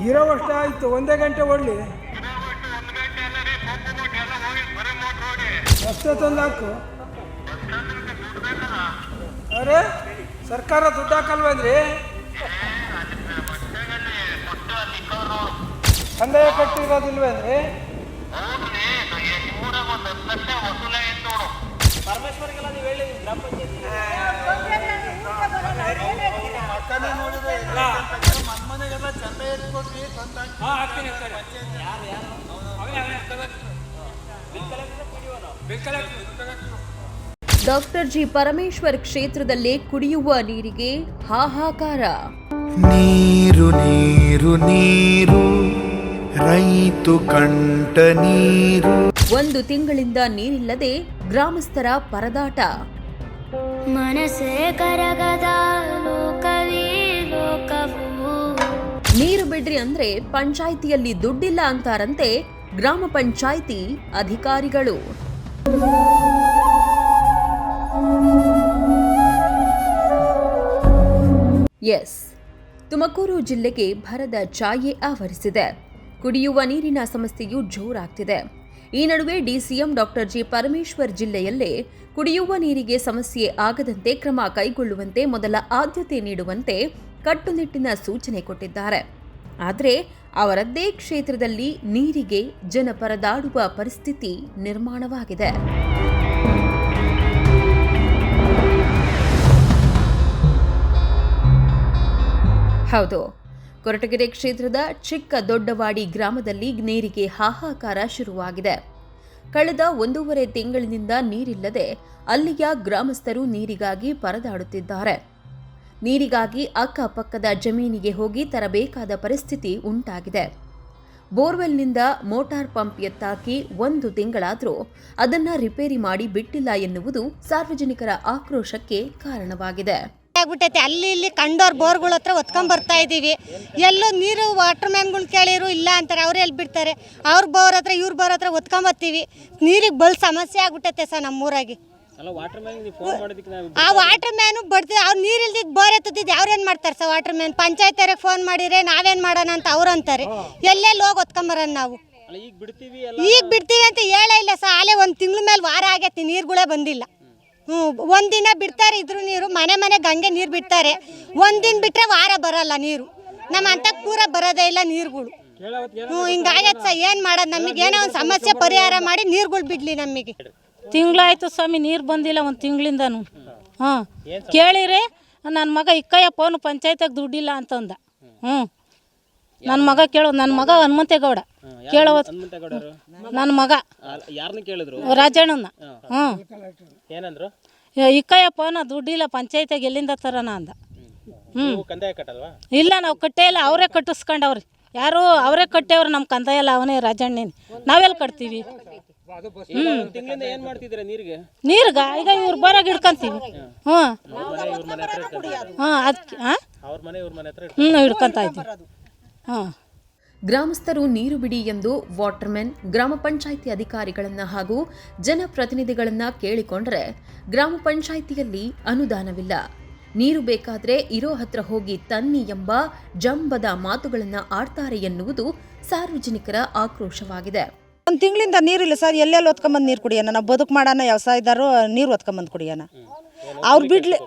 ಇರೋವಷ್ಟು ಆಯಿತು, ಒಂದೇ ಗಂಟೆ ಓಡಲಿ. ಅಷ್ಟೇ ತಂದು ಹಾಕು. ಅರೆ ಸರ್ಕಾರ ದುಡ್ಡು ಹಾಕಲ್ವೇನ್ರಿ? ಕಂದಾಯ ಕಟ್ಟಿರೋದಿಲ್ವೇನ್ರಿ? ಪರಮೇಶ್ವರಿಗೆಲ್ಲ ನೀವು ಹೇಳಿ ಗ್ರಾಮ ಪಂಚಾಯತಿ ಮನ್ಮನೆಗೆಲ್ಲ ಚಂದ ಎತ್ಕೊಟ್ರಿ ಡಾಕ್ಟರ್ ಜಿ ಪರಮೇಶ್ವರ್ ಕ್ಷೇತ್ರದಲ್ಲೇ ಕುಡಿಯುವ ನೀರಿಗೆ ಹಾಹಾಕಾರ. ನೀರು ನೀರು ನೀರು ರೈತು ಕಂಟ ನೀರು. ಒಂದು ತಿಂಗಳಿಂದ ನೀರಿಲ್ಲದೆ ಗ್ರಾಮಸ್ಥರ ಪರದಾಟ. ಮನಸ್ಸೇ ಕರಗದ ಲೋಕವೇ ಲೋಕವು. ನೀರು ಬಿಡ್ರಿ ಅಂದ್ರೆ ಪಂಚಾಯಿತಿಯಲ್ಲಿ ದುಡ್ಡಿಲ್ಲ ಅಂತಾರಂತೆ ಗ್ರಾಮ ಪಂಚಾಯಿತಿ ಅಧಿಕಾರಿಗಳು. ಎಸ್, ತುಮಕೂರು ಜಿಲ್ಲೆಗೆ ಭರದ ಛಾಯೆ ಆವರಿಸಿದೆ. ಕುಡಿಯುವ ನೀರಿನ ಸಮಸ್ಯೆಯು ಜೋರಾಗ್ತಿದೆ. ಈ ನಡುವೆ ಡಿಸಿಎಂ ಡಾಕ್ಟರ್ ಜಿ ಪರಮೇಶ್ವರ್ ಜಿಲ್ಲೆಯಲ್ಲೇ ಕುಡಿಯುವ ನೀರಿಗೆ ಸಮಸ್ಯೆ ಆಗದಂತೆ ಕ್ರಮ ಕೈಗೊಳ್ಳುವಂತೆ ಮೊದಲ ಆದ್ಯತೆ ನೀಡುವಂತೆ ಕಟ್ಟುನಿಟ್ಟಿನ ಸೂಚನೆ ಕೊಟ್ಟಿದ್ದಾರೆ. ಆದರೆ ಅವರದ್ದೇ ಕ್ಷೇತ್ರದಲ್ಲಿ ನೀರಿಗೆ ಜನ ಪರದಾಡುವ ಪರಿಸ್ಥಿತಿ ನಿರ್ಮಾಣವಾಗಿದೆ. ಹೌದು, ಕೊರಟಗೆರೆ ಕ್ಷೇತ್ರದ ಚಿಕ್ಕ ದೊಡ್ಡವಾಡಿ ಗ್ರಾಮದಲ್ಲಿ ನೀರಿಗೆ ಹಾಹಾಕಾರ ಶುರುವಾಗಿದೆ. ಕಳೆದ 1.5 ತಿಂಗಳಿನಿಂದ ನೀರಿಲ್ಲದೆ ಅಲ್ಲಿಯ ಗ್ರಾಮಸ್ಥರು ನೀರಿಗಾಗಿ ಪರದಾಡುತ್ತಿದ್ದಾರೆ. ನೀರಿಗಾಗಿ ಅಕ್ಕಪಕ್ಕದ ಜಮೀನಿಗೆ ಹೋಗಿ ತರಬೇಕಾದ ಪರಿಸ್ಥಿತಿ ಉಂಟಾಗಿದೆ. ಬೋರ್ವೆಲ್ನಿಂದ ಮೋಟಾರ್ ಪಂಪ್ ಎತ್ತಾಕಿ 1 ತಿಂಗಳಾದರೂ ಅದನ್ನ ರಿಪೇರಿ ಮಾಡಿ ಬಿಟ್ಟಿಲ್ಲ ಎನ್ನುವುದು ಸಾರ್ವಜನಿಕರ ಆಕ್ರೋಶಕ್ಕೆ ಕಾರಣವಾಗಿದೆ. ಆಗ್ಬಿಟ್ಟೈತೆ. ಅಲ್ಲಿ ಇಲ್ಲಿ ಕಂಡೋರ್ ಬೋರ್ಗಳ ಹತ್ರ ಒತ್ಕೊಂಡ್ ಬರ್ತಾ ಇದೀವಿ. ಎಲ್ಲೋ ನೀರು ವಾಟರ್ ಮ್ಯಾನ್ಗಳು ಕೇಳಿರು ಇಲ್ಲ ಅಂತಾರೆ, ಅವ್ರು ಎಲ್ಲಿ ಬಿಡ್ತಾರೆ? ಅವ್ರ ಬೋರ್ ಹತ್ರ ಇವ್ರ ಬೋರ್ ಹತ್ರ ಒತ್ಕೊಂಡ್ ಬರ್ತೀವಿ. ನೀರಿಗೆ ಬಲ್ ಸಮಸ್ಯೆ ಆಗ್ಬಿಟ್ಟೈತೆ ಸರ್ ನಮ್ಮೂರಾಗಿ. ಆ ವಾಟರ್ ಮ್ಯಾನು ಬಡ್ತೀವಿ, ಅವ್ರು ನೀರು ಇಲ್ದಿದ್ದು ಬೋರ್ ಎತ್ತಿದ್ದು ಅವ್ರೇನು ಮಾಡ್ತಾರೆ sir? Water man panchayat phone ಮಾಡಿದ್ರೆ ನಾವೇನು ಮಾಡೋಣ ಅಂತ ಅವ್ರು ಅಂತಾರೆ. ಎಲ್ಲೆಲ್ಲಿ ಹೋಗಿ ಒತ್ಕೊಂಬರೋಣ ನಾವು? ಈಗ ಬಿಡ್ತೀವಿ ಅಂತ ಹೇಳೇ ಇಲ್ಲ ಸರ್. ಆಲೇ 1 ತಿಂಗಳ ಮೇಲೆ ವಾರ ಆಗೈತಿ, ನೀರುಗಳೇ ಬಂದಿಲ್ಲ. ಒಂದಿನ ಬಿಡ್ತಾರೆ, ಇದ್ರ ನೀರು ಮನೆ ಗಂಗೆ ನೀರು ಬಿಡ್ತಾರೆ. ಒಂದಿನ ಬಿಟ್ರೆ ವಾರ ಬರಲ್ಲ ನೀರು. ನಮ್ಮ ಅಂತಕ್ಕೆ ಪೂರ ಬರೋದೇ ಇಲ್ಲ ನೀರುಗಳು. ಹಿಂಗಾಗತ್ತೆ ಸರ್. ಏನು ಮಾಡೋದು? ನಮಗೆ ಏನೋ ಒಂದು ಸಮಸ್ಯೆ ಪರಿಹಾರ ಮಾಡಿ ನೀರುಗಳು ಬಿಡ್ಲಿ ನಮಗೆ. ತಿಂಗಳಾಯ್ತು ಸ್ವಾಮಿ, ನೀರು ಬಂದಿಲ್ಲ 1 ತಿಂಗಳಿಂದನು. ಕೇಳಿರಿ, ನನ್ನ ಮಗ ಇಕ್ಕಯ್ಯ ಫೋನು ಪಂಚಾಯತ್ಯಾಗ ದುಡ್ಡಿಲ್ಲ ಅಂತಂದ. ನನ್ನ ಮಗ ಕೇಳೋದು, ನನ್ನ ಮಗ ಹನುಮಂತೇಗೌಡ ಕೇಳೋ, ನನ್ನ ಮಗ ರಾಜಣ್ಣನ. ಏನಂದ್ರು? ಇಕ್ಕಯ್ಯ ಫೋನ ದುಡ್ಡಿಲ್ಲ ಪಂಚಾಯತ್ಯಾಗ ಎಲ್ಲಿಂದ ತರೋಣ ಅಂದ. ಇಲ್ಲ, ನಾವು ಕಟ್ಟೇ ಇಲ್ಲ, ಅವರೇ ಕಟ್ಟಿಸ್ಕೊಂಡವ್ರಿ. ಯಾರು ಅವರೇ ಕಟ್ಟೇವ್ರಿ, ನಮ್ಮ ಕಂದಾಯ ಎಲ್ಲ ಅವನೇ ರಾಜಣ್ಣನೇ. ನಾವೆಲ್ಲಿ ಕಟ್ತೀವಿ? ನೀರ್ಗ ಈಗ ಇವ್ರು ಬರಾಗ ಹಿಡ್ಕೊಂತೀವಿ. ಹಿಡ್ಕೊಂತ ಇದ್ದೀವಿ. ಗ್ರಾಮಸ್ಥರು ನೀರು ಬಿಡಿ ಎಂದು ವಾಟರ್ಮೆನ್, ಗ್ರಾಮ ಪಂಚಾಯಿತಿ ಅಧಿಕಾರಿಗಳನ್ನ ಹಾಗೂ ಜನಪ್ರತಿನಿಧಿಗಳನ್ನ ಕೇಳಿಕೊಂಡ್ರೆ ಗ್ರಾಮ ಪಂಚಾಯಿತಿಯಲ್ಲಿ ಅನುದಾನವಿಲ್ಲ, ನೀರು ಬೇಕಾದ್ರೆ ಇರೋ ಹತ್ರ ಹೋಗಿ ತನ್ನಿ ಎಂಬ ಜಂಬದ ಮಾತುಗಳನ್ನ ಆಡ್ತಾರೆ ಎನ್ನುವುದು ಸಾರ್ವಜನಿಕರ ಆಕ್ರೋಶವಾಗಿದೆ. 1 ತಿಂಗಳಿಂದ ನೀರಿಲ್ಲ ಸರ್. ಎಲ್ಲೆಲ್ಲಿ ಹೊತ್ಕೊಂಬಂದು ನೀರು ಕುಡಿಯೋಣ? ನಾವು ಬದುಕು ಮಾಡೋಣ, ವ್ಯವಸಾಯದಾರು ನೀರು ಹೊತ್ಕೊಂಬಂದು ಕುಡಿಯೋಣ. ಅವ್ರು ಬಿಡ್ಲಿ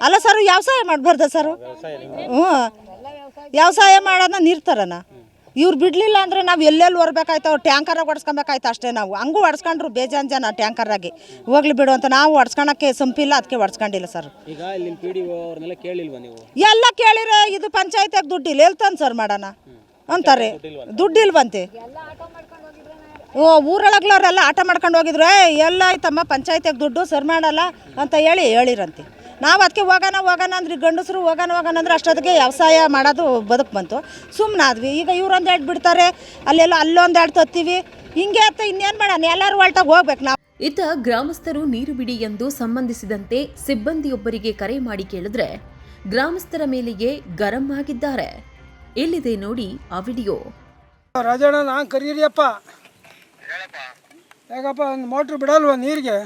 ಅಲ್ಲ ಸರ್, ವ್ಯವಸಾಯ ಮಾಡಬಾರ್ದ ಸರ್? ವ್ಯವಸಾಯ ಮಾಡೋಣ, ನೀರು ತರೋಣ. ಇವ್ರು ಬಿಡಲಿಲ್ಲ ಅಂದರೆ ನಾವು ಎಲ್ಲೆಲ್ಲಿ ಹೊರಬೇಕಾಯ್ತು, ಟ್ಯಾಂಕರಾಗಿ ಹೊಡ್ಸ್ಕೊಬೇಕಾಯ್ತು ಅಷ್ಟೇ. ನಾವು ಹಂಗೂ ಹೊಡ್ಸ್ಕೊಂಡ್ರು ಬೇಜಾನ್ ಜನ ಟ್ಯಾಂಕರಾಗಿ. ಹೋಗ್ಲಿ ಬಿಡು ಅಂತ ನಾವು ಹೊಡ್ಸ್ಕೊಳಕ್ಕೆ ಸಂಪಿಲ್ಲ, ಅದಕ್ಕೆ ಹೊಡ್ಸ್ಕೊಂಡಿಲ್ಲ ಸರ್. ಎಲ್ಲ ಕೇಳಿದ್ರೆ ಇದು ಪಂಚಾಯತ್ಯಾಗ ದುಡ್ಡಿಲ್ಲ, ಎಲ್ಲಿ ತಂದು ಸರ್ ಮಾಡೋಣ ಅಂತಾರೆ. ದುಡ್ಡಿಲ್ವಂತೆ. ಊರೊಳಗ್ಲವರೆಲ್ಲ ಆಟ ಮಾಡ್ಕೊಂಡು ಹೋಗಿದ್ರು. ಎಲ್ಲ ಆಯ್ತಮ್ಮ ಪಂಚಾಯತ್ಯಾಗ ದುಡ್ಡು ಸರ್ ಮಾಡಲ್ಲ ಅಂತ ಹೇಳಿರಂತೆ. ನಾವು ಅದಕ್ಕೆ ಹೋಗೋಣ ಅಂದ್ರೆ ಗಂಡಸರು ಹೋಗೋಣ ಅಂದ್ರೆ ಅಷ್ಟೊತ್ತಿಗೆ ವ್ಯವಸಾಯ ಮಾಡೋದು ಬದುಕು ಬಂತು. ಸುಮ್ಮನಾದ್ವಿ. ಈಗ ಇವ್ರೊಂದು 2 ಬಿಡ್ತಾರೆ, ಅಲ್ಲೊಂದು 2 ತತ್ತೀವಿ. ಹಿಂಗೆ ಅಂತ ಇನ್ನೇನು ಮಾಡೋಣ? ಎಲ್ಲರೂ ಹೊಲ್ಟಾಗ ಹೋಗ್ಬೇಕು ನಾವು. ಇತ್ತ ಗ್ರಾಮಸ್ಥರು ನೀರು ಬಿಡಿ ಎಂದು ಸಂಬಂಧಿಸಿದಂತೆ ಸಿಬ್ಬಂದಿಯೊಬ್ಬರಿಗೆ ಕರೆ ಮಾಡಿ ಕೇಳಿದ್ರೆ ಗ್ರಾಮಸ್ಥರ ಮೇಲೆಯೇ ಗರಂ ಆಗಿದ್ದಾರೆ. ಎಲ್ಲಿದೆ ನೋಡಿ ಆ ವಿಡಿಯೋ. ರಾಜಣ್ಣ, ನಾನು ಕರೀರಿಯಪ್ಪ. ಯಾಕಪ್ಪ ಮೋಟ್ರ್ ಬಿಡಲ್ವಾ ನೀರಿಗೆ?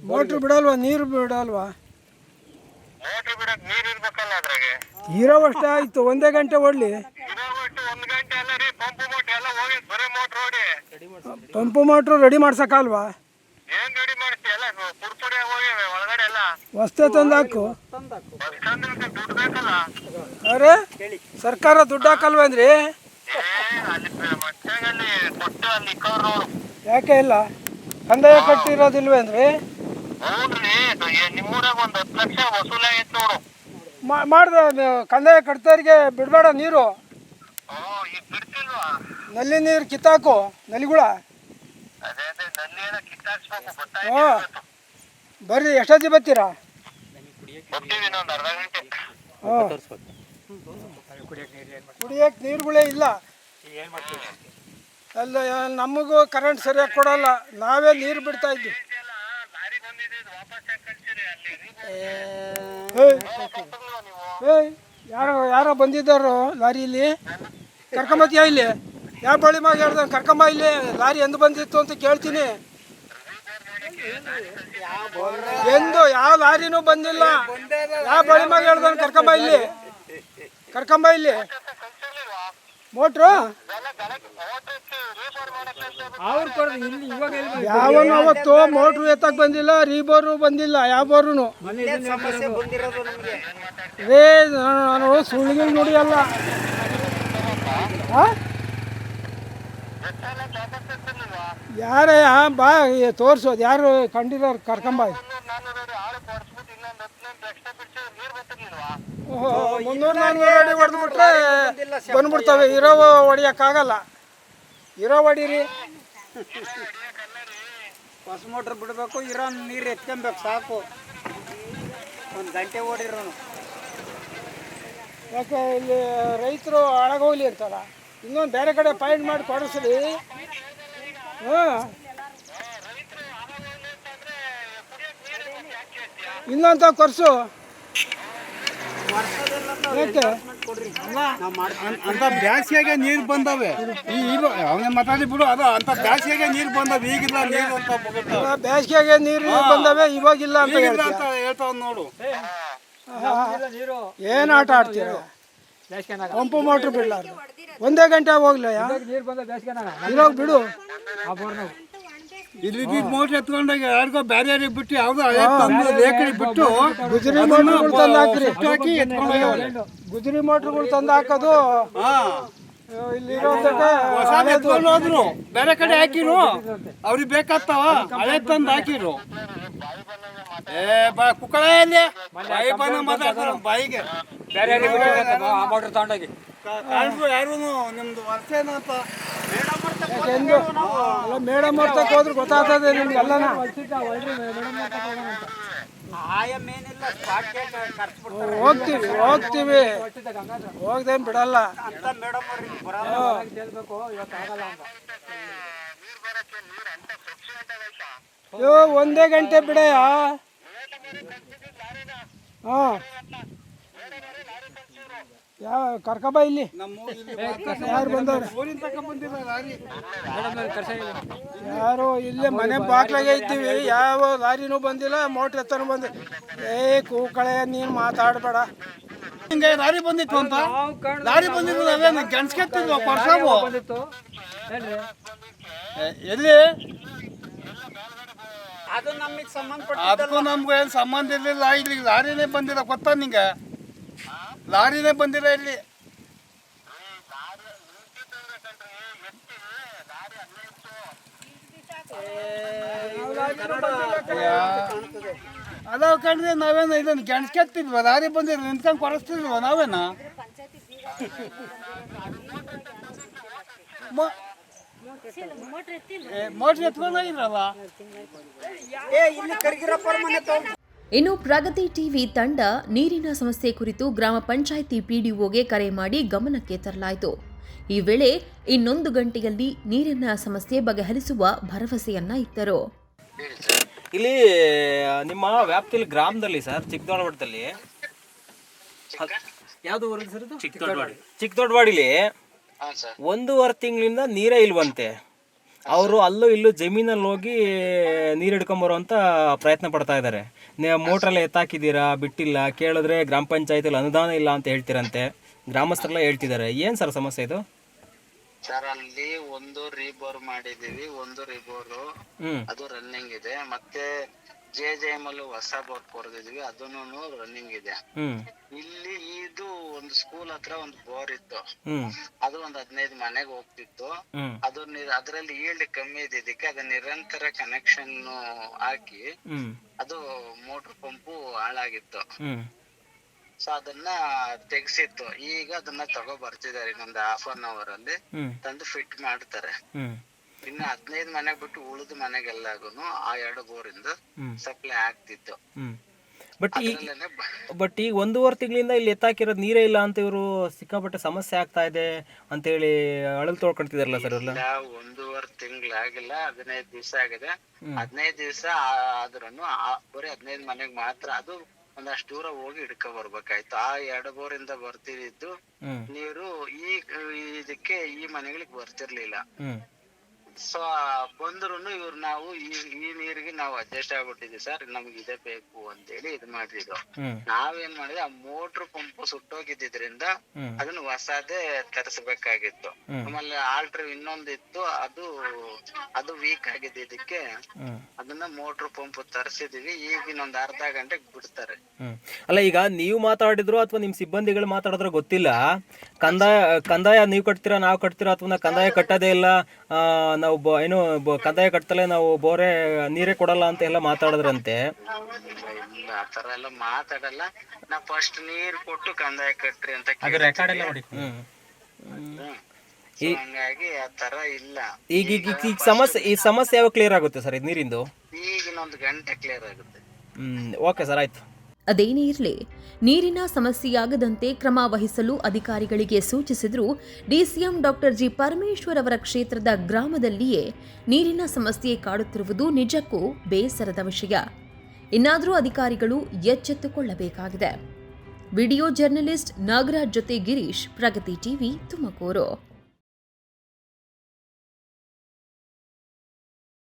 ಮೋಟ್ರ್ ಬಿಡಲ್ವಾ? ನೀರು ಬಿಡಲ್ವಾ? ಇರೋವಷ್ಟೇ ಆಯ್ತು, ಒಂದೇ ಗಂಟೆ ಓಡಲಿ. ಪಂಪು ಮೋಟ್ರು ರೆಡಿ ಮಾಡ್ಸಕ್ಕಲ್ವಾ? ಹೊಸ್ತೆ ತಂದು ಹಾಕು. ಅರೆ ಸರ್ಕಾರ ದುಡ್ಡು ಹಾಕಲ್ವೇನ್ರಿ? ಯಾಕೆ ಇಲ್ಲ? ಕಂದಾಯ ಕಟ್ಟಿರೋದಿಲ್ವೇನ್ರಿ? ಮಾಡ್ದೆ ಕಂದಾಯ ಕಟ್ತವ್ರಿಗೆ ಬಿಡಬೇಡ ನೀರು. ನಲ್ಲಿ ನೀರು ಕಿತ್ತಾಕು, ನಲಿಗಳ. ಹಾಂ ಬರ್ರಿ, ಎಷ್ಟೊತ್ತಿ ಬರ್ತೀರಾ? ಹಾಂ ಕುಡಿಯೋಕೆ ನೀರುಗಳೇ ಇಲ್ಲ. ಅಲ್ಲ, ನಮಗೂ ಕರೆಂಟ್ ಸರಿಯಾಗಿ ಕೊಡಲ್ಲ, ನಾವೇ ನೀರು ಬಿಡ್ತಾ ಇದ್ವಿ. ಯಾರೋ ಬಂದಿದ್ದಾರೋ ಲಾರಿಯಲ್ಲಿ, ಕರ್ಕೊಂಬತ್ತೀಯ ಇಲ್ಲಿ? ಯಾವ ಬಳಿ ಮ್ಯಾಗ ಹೇಳ್ದ ಕರ್ಕೊಂಬ ಇಲ್ಲಿ, ಲಾರಿ ಎಂದು ಬಂದಿತ್ತು ಅಂತ ಕೇಳ್ತೀನಿ. ಎಂದು ಯಾವ ಲಾರಿನೂ ಬಂದಿಲ್ಲ. ಯಾವ ಬಳಿ ಮ್ಯಾಗ ಹೇಳ್ದ ಕರ್ಕೊಂಬ ಇಲ್ಲಿ, ಕರ್ಕೊಂಬ ಇಲ್ಲಿ. ಮೋಟ್ರು ಯಾವನು ಅವತ್ತು ಮೋಟ್ರು ಎತ್ತಕ್ ಬಂದಿಲ್ಲ, ರೀಬೋರು ಬಂದಿಲ್ಲ, ಯಾವ ಬೋರು. ರೇ ನಾನು ಸುಳ್ಳಿಗೆ ನೋಡಿಯಲ್ಲ. ಯಾರೇ ಬಾ ತೋರ್ಸೋದು, ಯಾರು ಕಂಡಿರೋರು ಕರ್ಕೊಂಬ. ಓಹೋ, 300-400 ಅಡಿ ಹೊಡೆದ್ಬಿಟ್ರೆ ಬಂದ್ಬಿಡ್ತವೆ. ಇರೋ ಹೊಡಿಯೋಕ್ಕಾಗಲ್ಲ, ಇರೋ ಹೊಡೀರಿ. ಹೊಸ ಮೋಟ್ರ್ ಬಿಡಬೇಕು, ಇರೋ ನೀರು ಎತ್ಕೊಬೇಕು ಸಾಕು. ಒಂದು ಗಂಟೆ ಓಡಿರೋನು. ಯಾಕೆ ಇಲ್ಲಿ ರೈತರು ಹಾಳಾಗೋಗ್ಲಿ ಅಂತಲ್ಲ, ಇನ್ನೊಂದು ಬೇರೆ ಕಡೆ ಪಾಯಿಂಟ್ ಮಾಡಿ ಕೊಡಿಸ್ರಿ. ಹಾಂ, ಇನ್ನೊಂದು ಕೊರ್ಸು. ಯಾಕೆ ಅಂತ ಬ್ಯಾಸಿಗೆಗೆ ನೀರು ಬಂದವೆ. ಅವನೇ ಮಾತಾಡಿ ಬಿಡು, ಅದು ಅಂತ ಬ್ಯಾಸಿಗೆಗೆ ನೀರು ಬಂದವೆ. ಈಗಿಲ್ಲ ನೀರು ಅಂತ ಬೇಸಿಗೆಗೆ ನೀರು ಬಂದವೆ, ಇವಾಗಿಲ್ಲ ಅಂತ ಹೇಳ್ತಾವ ನೋಡು. ಏನು ಆಟ ಆಡ್ತೀರ? ಪಂಪು ಮೋಟ್ರ್ ಬಿಡಲಾರ್ದು ಒಂದೇ ಗಂಟೆ ಹೋಗ್ಲ ಇವಾಗ ಬಿಡು. ಇಲ್ಲಿ ಮೋಟ್ರ್ ಎತ್ಕೊಂಡಾಗ ಯಾರಿಗೋ ಬೇರೆ ಯಾರಿಗೆ ಬಿಟ್ಟು ಯಾವ್ದೋ ಹಳೆ ತಂದು ಲೇಕಡಿ ಬಿಟ್ಟು ಗುಜರಿ ಮೋಟ್ರ್ಗಳು ತಂದು ಹಾಕಿ ಗುಜರಿ ಮೋಟ್ರ್ಗಳು ತಂದು ಹಾಕೋದು. ಹೋದ್ರು ಬೇರೆ ಕಡೆ ಹಾಕಿರು, ಅವ್ರಿಗೆ ಬೇಕಾಗ್ತಾವ ಹಳೆ ತಂದು ಹಾಕಿರು. ಕುಕ್ಕಳಲ್ಲಿ ಬಾಯಿ ಬಂದ ಮಾತಾಡ್ತಾರ, ಬಾಯಿಗೆ ತಗೊಂಡೋಗಿ ಯಾರು ನಿಮ್ದು ವರ್ಷ ಏನಂತ ಮೇಡಮ್ ಅವ್ರ ತಕ್ಕ ಹೋದ್ರೆ ಗೊತ್ತಾಗ್ತದೆ ನಿಮ್ಗೆಲ್ಲನ. ಹೋಗ್ತೀವಿ ಹೋಗ್ದೇನ್ ಬಿಡಲ್ಲ. ಒಂದೇ ಗಂಟೆ ಬಿಡಯ್ಯ. ಹಾಂ, ಯಾವ ಕರ್ಕಬ ಇಲ್ಲಿ ಯಾರು ಬಂದವ್ರೆ? ಯಾರು ಇಲ್ಲೇ ಮನೆ ಬಾಗ್ಲಾಗೆ ಇದ್ದೀವಿ, ಯಾವ ಲಾರಿನೂ ಬಂದಿಲ್ಲ, ಮೋಟ್ರ್ ಎತ್ತನೂ ಬಂದಿಲ್ಲ. ಕೂಕಳೆ ನೀನು ಮಾತಾಡಬೇಡ. ಹಿಂಗೆ ಲಾರಿ ಬಂದಿತ್ತು ಅಂತ, ಲಾರಿ ಬಂದಿದ್ದು ಅದೇನು ಗಣಸ್ಕೆತ್ತಿದ್ವ ಕೊರ್ಸಾವು ಎಲ್ಲಿ? ಅದಕ್ಕೂ ನಮ್ಗೆ ಏನು ಸಂಬಂಧ ಇರಲಿಲ್ಲ. ಇಲ್ಲಿ ಲಾರಿನೇ ಬಂದಿಲ್ಲ, ಗೊತ್ತಾ ನಿಂಗೆ? ಲಾರಿನೇ ಬಂದಿಲ್ಲ ಇಲ್ಲಿ. ಅದಾವ ಕಂಡ್ರೆ ನಾವೇನು ಇದನ್ನು ಗೆಣಸ್ಕೆತ್ತಿದ್ವ? ಲಾರಿ ಬಂದಿಲ್ಲ, ನಿಂತ್ಕೊಂಡು ಕೊರಸ್ತಿದ್ವ ನಾವೇನ? ಮೋಟ್ರ್ ಎತ್ಕೊಂಡೋಗಿದ್ರಲ್ಲ. ಇನ್ನು ಪ್ರಗತಿ ಟಿವಿ ತಂಡ ನೀರಿನ ಸಮಸ್ಯೆ ಕುರಿತು ಗ್ರಾಮ ಪಂಚಾಯಿತಿ ಪಿಡಿಒಗೆ ಕರೆ ಮಾಡಿ ಗಮನಕ್ಕೆ ತರಲಾಯಿತು. ಈ ವೇಳೆ 1 ಗಂಟೆಯಲ್ಲಿ ನೀರಿನ ಸಮಸ್ಯೆ ಬಗೆಹರಿಸುವ ಭರವಸೆಯನ್ನ ಇತ್ತರು. ಇಲ್ಲಿ ನಿಮ್ಮ ವ್ಯಾಪ್ತಿಯಲ್ಲಿ ಗ್ರಾಮದಲ್ಲಿ ಸರ್, ಚಿಕ್ಕದೊಡ್ಡವಾಡದಲ್ಲಿ ಯಾವ್ದು ಊರಲ್ಲಿ ಸರ್ ಇದು? ಚಿಕ್ಕದೊಡ್ಡವಾಡಿಲಿ 1.5 ತಿಂಗಳಿಂದ ನೀರೇ ಇಲ್ವಂತೆ. ಅವರು ಅಲ್ಲೂ ಇಲ್ಲೂ ಜಮೀನಲ್ಲಿ ಹೋಗಿ ನೀರು ಹಿಡ್ಕೊಂಬರುವಂತ ಪ್ರಯತ್ನ ಪಡ್ತಾ ಇದ್ದಾರೆ. ಮೋಟ್ರೆಲ್ಲ ಎತ್ತಾಕಿದ್ದೀರಾ, ಬಿಟ್ಟಿಲ್ಲ, ಕೇಳಿದ್ರೆ ಗ್ರಾಮ ಪಂಚಾಯತಿಯಲ್ಲಿ ಅನುದಾನ ಇಲ್ಲ ಅಂತ ಹೇಳ್ತೀರಂತೆ, ಗ್ರಾಮಸ್ಥರೆಲ್ಲ ಹೇಳ್ತಿದ್ದಾರೆ. ಏನು ಸರ್ ಸಮಸ್ಯೆ ಇದು? ಸರ್ ಅಲ್ಲಿ ಒಂದು ರೀಬೋರ್ ಮಾಡಿದೀವಿ, ಒಂದು ರೀಬೋರ್ ಅದು ರನ್ನಿಂಗ್ ಇದೆ. ಮತ್ತೆ JJM ಅಲ್ಲಿ ಹೊಸ ಬೋರ್ ಕೊರೆದಿದ್ವಿ, ಅದನ್ನು ರನ್ನಿಂಗ್ ಇದೆ. ಇಲ್ಲಿ ಇದು ಒಂದು ಸ್ಕೂಲ್ ಹತ್ರ ಒಂದು ಬೋರ್ ಇತ್ತು, ಅದು ಒಂದು 15 ಮನೆಗೆ ಹೋಗ್ತಿತ್ತು. ಅದು ಅದ್ರಲ್ಲಿ ಈಲ್ಡ್ ಕಮ್ಮಿ ಇದ್ದಿದ್ದಕ್ಕೆ ಅದು ನಿರಂತರ ಕನೆಕ್ಷನ್ ಹಾಕಿ ಅದು ಮೋಟರ್ ಪಂಪು ಹಾಳಾಗಿತ್ತು. ಸೊ ಅದನ್ನ ತೆಗ್ಸಿತ್ತು. ಈಗ ಅದನ್ನ ತಗೋ ಬರ್ತಿದ್ದಾರೆ, ಇನ್ನೊಂದು 1/2 hour ಅಲ್ಲಿ ತಂದು ಫಿಟ್ ಮಾಡ್ತಾರೆ. ಇನ್ನು 15 ಮನೆಗ್ ಬಿಟ್ಟು ಉಳಿದ ಮನೆಗೆಲ್ಲಾಗುನು ಆ 2 ಬೋರಿಂದ ಸಪ್ಲೈ ಆಗ್ತಿತ್ತು. ಬಟ್ ಈಗ 1.5 ತಿಂಗಳಿಂದ ಇಲ್ಲಿ ಎತ್ತಾಕಿರೋದು ನೀರೇ ಇಲ್ಲ ಅಂತ ಇವರು ಸಿಕ್ಕಾಪಟ್ಟೆ ಸಮಸ್ಯೆ ಆಗ್ತಾ ಇದೆ ಅಂತ ಹೇಳಿ ಅಳಲು ತೊಳ್ಕೊಂತಿದಾರಲ್ಲ ಸರ್ ಎಲ್ಲ. 1.5 ತಿಂಗಳಾಗಿಲ್ಲ, 15 ದಿವಸ ಆಗಿದೆ. 15 ದಿವಸ ಆದ್ರೂ ಬರೀ 15 ಮನೆಗ್ ಮಾತ್ರ, ಅದು ಒಂದಷ್ಟು ದೂರ ಹೋಗಿ ಹಿಡ್ಕೊ ಬರ್ಬೇಕಾಯ್ತು. ಆ 2 ಬೋರಿಂದ ಬರ್ತಿದ್ದು ನೀರು ಇದಕ್ಕೆ ಈ ಮನೆಗಳಿಗೆ ಬರ್ತಿರ್ಲಿಲ್ಲ. ಸೊ ಬಂದ್ರು ಇವ್ರು ನಾವು ಈ ನೀರಿಗೆ ನಾವು ಅಡ್ಜಸ್ಟ್ ಆಗ್ಬಿಟ್ಟಿದ್ವಿ ಸರ್, ನಮ್ಗೆ ಇದೇ ಬೇಕು ಅಂತೇಳಿ ಇದು ಮಾಡಿದ್ರು. ನಾವೇನ್ ಮಾಡಿದ್ವಿ, ಆ ಮೋಟ್ರ್ ಪಂಪ್ ಸುಟ್ಟೋಗಿದ್ರಿಂದ ಅದನ್ನ ಹೊಸದೇ ತರಿಸಬೇಕಾಗಿತ್ತು. ಆಮೇಲೆ ಆಲ್ಟ್ರ್ ಇನ್ನೊಂದಿತ್ತು, ಅದು ವೀಕ್ ಆಗಿದ್ದಕ್ಕೆ ಅದನ್ನ ಮೋಟ್ರ್ ಪಂಪ್ ತರಿಸಿದೀವಿ. ಈಗ ಇನ್ನೊಂದು ಅರ್ಧ ಗಂಟೆಗೆ ಬಿಡ್ತಾರೆ. ಅಲ್ಲ, ಈಗ ನೀವು ಮಾತಾಡಿದ್ರು ಅಥವಾ ನಿಮ್ ಸಿಬ್ಬಂದಿಗಳು ಮಾತಾಡಿದ್ರು ಗೊತ್ತಿಲ್ಲ, ಕಂದಾಯ ನೀವು ಕಟ್ತೀರಾ ನಾವು ಕಟ್ತೀರಾ ಅಥವಾ ಕಂದಾಯ ಕಟ್ಟೋದೇ ಇಲ್ಲ, ನಾವು ಏನು ಕಂದಾಯ ಕಟ್ತಲೇ ನಾವು ಬೋರೆ ನೀರೇ ಕೊಡಲ್ಲ ಅಂತ ಎಲ್ಲ ಮಾತಾಡಿದ್ರಂತೆ. ಇಲ್ಲ, ಆತರ ಎಲ್ಲ ಮಾತಾಡಲ್ಲ. ನಾ ಫಸ್ಟ್ ನೀರ್ ಕೊಟ್ಟು ಕಂದಾಯ ಕಟ್ರಿ ಅಂತ ಹಂಗಾಗಿ ಆತರ ಇಲ್ಲ. ಈಗ ಸಮಸ್ಯೆ ಯಾವಾಗ ಕ್ಲಿಯರ್ ಆಗುತ್ತೆ ಸರ್ ಇದು ನೀರಿಂದು? ಈಗ ಇನ್ನೊಂದು ಗಂಟೆ ಕ್ಲಿಯರ್ ಆಗುತ್ತೆ. ಓಕೆ ಸರ್, ಆಯ್ತು. ಅದೇನೇ ಇರಲಿ, ನೀರಿನ ಸಮಸ್ಯೆಯಾಗದಂತೆ ಕ್ರಮ ವಹಿಸಲು ಅಧಿಕಾರಿಗಳಿಗೆ ಸೂಚಿಸಿದ್ರು. ಡಿಸಿಎಂ ಡಾಕ್ಟರ್ ಜಿ ಪರಮೇಶ್ವರ್ ಅವರ ಕ್ಷೇತ್ರದ ಗ್ರಾಮದಲ್ಲಿಯೇ ನೀರಿನ ಸಮಸ್ಯೆ ಕಾಡುತ್ತಿರುವುದು ನಿಜಕ್ಕೂ ಬೇಸರದ ವಿಷಯ. ಇನ್ನಾದರೂ ಅಧಿಕಾರಿಗಳು ಎಚ್ಚೆತ್ತುಕೊಳ್ಳಬೇಕಾಗಿದೆ. ವಿಡಿಯೋ ಜರ್ನಲಿಸ್ಟ್ ನಾಗರಾಜ್ ಜೊತೆ ಗಿರೀಶ್, ಪ್ರಗತಿ ಟಿವಿ, ತುಮಕೂರು.